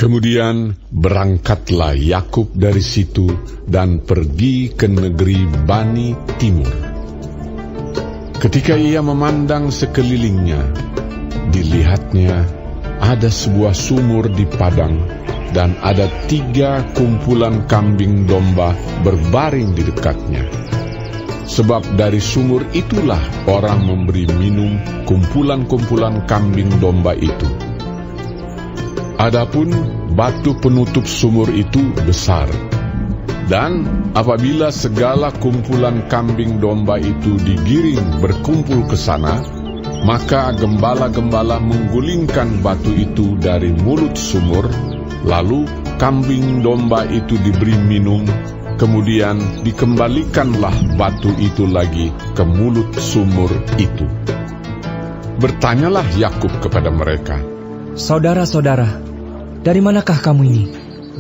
Kemudian berangkatlah Yakub dari situ dan pergi ke negeri Bani Timur. Ketika ia memandang sekelilingnya, dilihatnya ada sebuah sumur di padang, dan ada 3 kumpulan kambing domba berbaring di dekatnya. Sebab dari sumur itulah orang memberi minum kumpulan-kumpulan kambing domba itu. Adapun batu penutup sumur itu besar, dan apabila segala kumpulan kambing domba itu digiring berkumpul ke sana, maka gembala-gembala menggulingkan batu itu dari mulut sumur, lalu kambing domba itu diberi minum, kemudian dikembalikanlah batu itu lagi ke mulut sumur itu. Bertanyalah Yakub kepada mereka, "Saudara-saudara, dari manakah kamu ini?"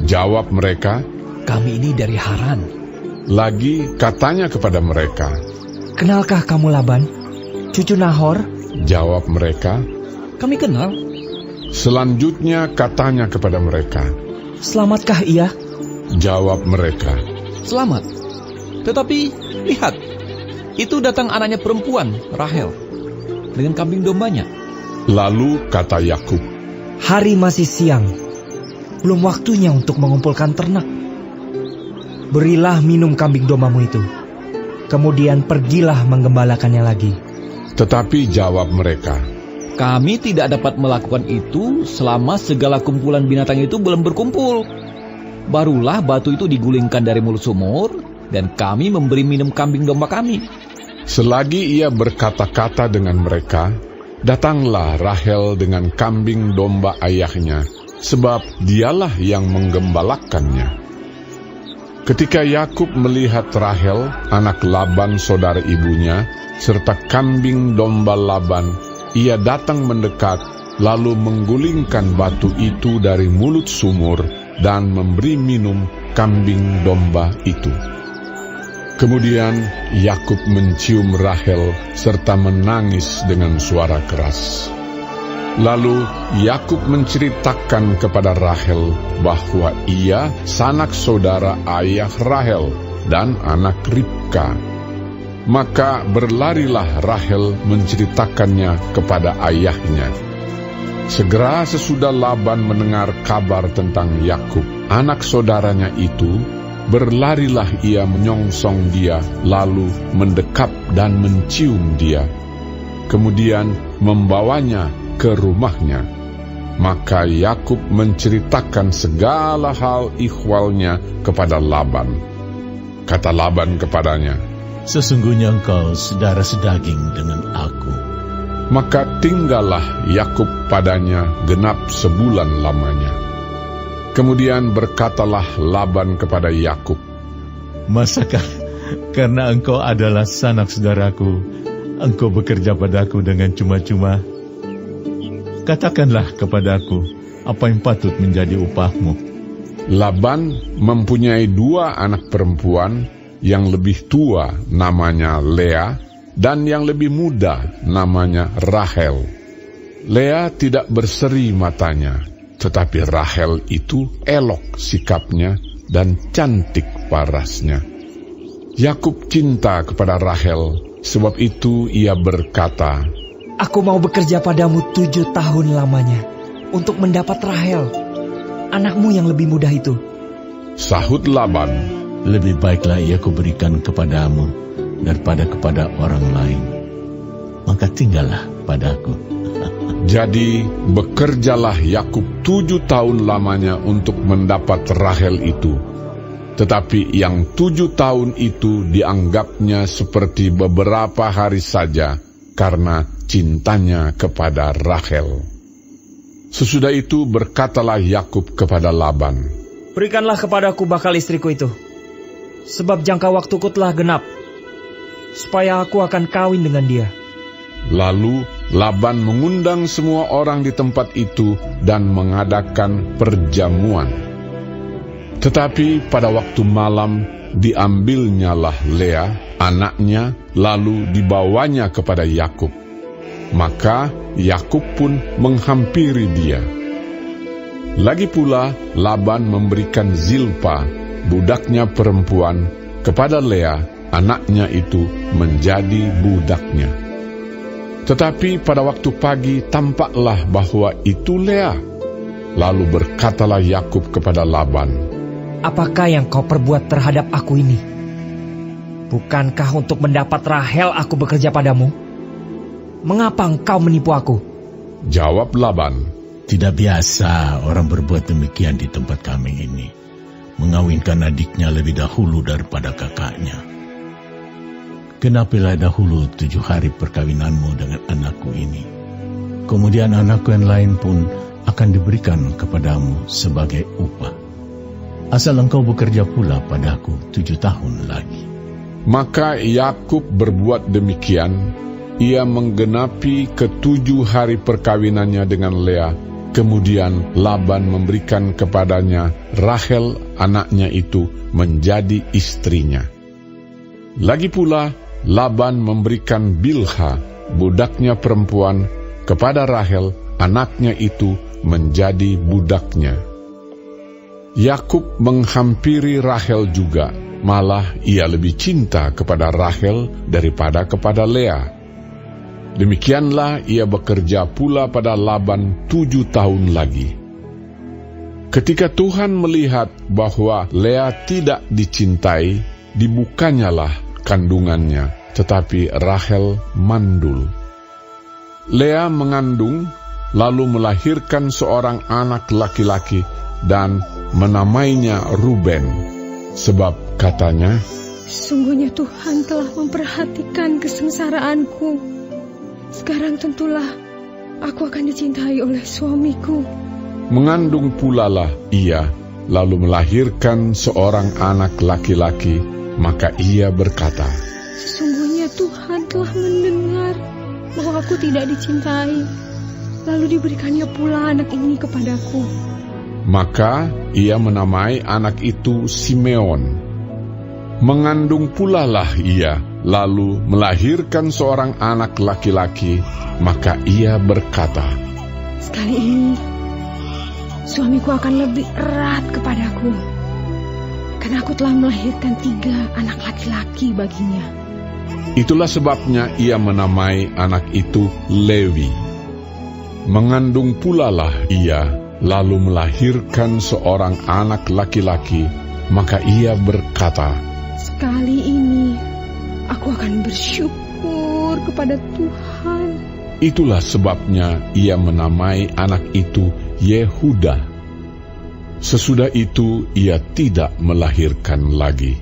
Jawab mereka, "Kami ini dari Haran." Lagi katanya kepada mereka, "Kenalkah kamu Laban, cucu Nahor?" Jawab mereka, "Kami kenal." Selanjutnya katanya kepada mereka, "Selamatkah ia?" Jawab mereka, "Selamat. Tetapi lihat, itu datang anaknya perempuan, Rahel, dengan kambing dombanya." Lalu kata Yakub, "Hari masih siang, belum waktunya untuk mengumpulkan ternak. Berilah minum kambing dombamu itu, kemudian pergilah menggembalakannya lagi." Tetapi jawab mereka, "Kami tidak dapat melakukan itu selama segala kumpulan binatang itu belum berkumpul. Barulah batu itu digulingkan dari mulut sumur, dan kami memberi minum kambing domba kami." Selagi ia berkata-kata dengan mereka, datanglah Rahel dengan kambing domba ayahnya, sebab dialah yang menggembalakannya. Ketika Yakub melihat Rahel, anak Laban saudara ibunya, serta kambing domba Laban, ia datang mendekat, lalu menggulingkan batu itu dari mulut sumur, dan memberi minum kambing domba itu. Kemudian Yakub mencium Rahel serta menangis dengan suara keras. Lalu Yakub menceritakan kepada Rahel bahwa ia sanak saudara ayah Rahel dan anak Ribka. Maka berlarilah Rahel menceritakannya kepada ayahnya. Segera sesudah Laban mendengar kabar tentang Yakub, anak saudaranya itu, berlarilah ia menyongsong dia, lalu mendekap dan mencium dia. Kemudian membawanya ke rumahnya. Maka Yakub menceritakan segala hal ihwalnya kepada Laban. Kata Laban kepadanya, "Sesungguhnya engkau saudara sedaging dengan aku." Maka tinggallah Yakub padanya genap sebulan lamanya. Kemudian berkatalah Laban kepada Yakub, "Masakah karena engkau adalah sanak saudaraku, engkau bekerja padaku dengan cuma-cuma? Katakanlah kepadaku, apa yang patut menjadi upahmu?" Laban mempunyai 2 anak perempuan, yang lebih tua namanya Lea, dan yang lebih muda namanya Rahel. Lea tidak berseri matanya, tetapi Rahel itu elok sikapnya dan cantik parasnya. Yakub cinta kepada Rahel, sebab itu ia berkata, "Aku mau bekerja padamu 7 tahun lamanya untuk mendapat Rahel, anakmu yang lebih muda itu." Sahut Laban, "Lebih baiklah ia kuberikan kepadamu daripada kepada orang lain. Maka tinggallah padaku." Jadi bekerjalah Yakub 7 tahun lamanya untuk mendapat Rahel itu. Tetapi yang 7 tahun itu dianggapnya seperti beberapa hari saja, karena cintanya kepada Rahel. Sesudah itu berkatalah Yakub kepada Laban, "Berikanlah kepadaku bakal istriku itu, sebab jangka waktuku telah genap, supaya aku akan kawin dengan dia." Lalu Laban mengundang semua orang di tempat itu dan mengadakan perjamuan. Tetapi pada waktu malam diambilnyalah Lea, anaknya, lalu dibawanya kepada Yakub. Maka Yakub pun menghampiri dia. Lagi pula Laban memberikan Zilpa, budaknya perempuan, kepada Lea, anaknya itu, menjadi budaknya. Tetapi pada waktu pagi tampaklah bahwa itu Lea. Lalu berkatalah Yakub kepada Laban, "Apakah yang kau perbuat terhadap aku ini? Bukankah untuk mendapat Rahel aku bekerja padamu? Mengapa engkau menipu aku?" Jawab Laban, Tidak biasa orang berbuat demikian di tempat kami ini, mengawinkan adiknya lebih dahulu daripada kakaknya. Genapilah dahulu 7 hari perkawinanmu dengan anakku ini. Kemudian anakku yang lain pun akan diberikan kepadamu sebagai upah. Asal engkau bekerja pula padaku 7 tahun lagi. Maka Yakub berbuat demikian. Ia menggenapi ke-7 hari perkawinannya dengan Lea. Kemudian Laban memberikan kepadanya Rahel, anaknya itu, menjadi istrinya. Lagi pula Laban memberikan Bilha, budaknya perempuan, kepada Rahel, anaknya itu, menjadi budaknya. Yakub menghampiri Rahel juga, malah ia lebih cinta kepada Rahel daripada kepada Lea. Demikianlah ia bekerja pula pada Laban 7 tahun lagi. Ketika Tuhan melihat bahwa Lea tidak dicintai, dibukanyalah kandungannya, tetapi Rahel mandul. Lea mengandung, lalu melahirkan seorang anak laki-laki dan menamainya Ruben, sebab katanya, "Sungguhnya Tuhan telah memperhatikan kesengsaraanku. Sekarang tentulah aku akan dicintai oleh suamiku." Mengandung pulalah ia, lalu melahirkan seorang anak laki-laki, maka ia berkata, "Sesungguhnya Tuhan telah mendengar bahwa aku tidak dicintai, lalu diberikannya pula anak ini kepadaku." Maka ia menamai anak itu Simeon. Mengandung pulalah ia, lalu melahirkan seorang anak laki-laki, maka ia berkata, "Sekali ini suamiku akan lebih erat kepadaku, karena aku telah melahirkan 3 anak laki-laki baginya." Itulah sebabnya ia menamai anak itu Lewi. Mengandung pulalah ia, lalu melahirkan seorang anak laki-laki, maka ia berkata, "Sekali ini aku akan bersyukur kepada Tuhan." Itulah sebabnya ia menamai anak itu Yehuda. Sesudah itu ia tidak melahirkan lagi.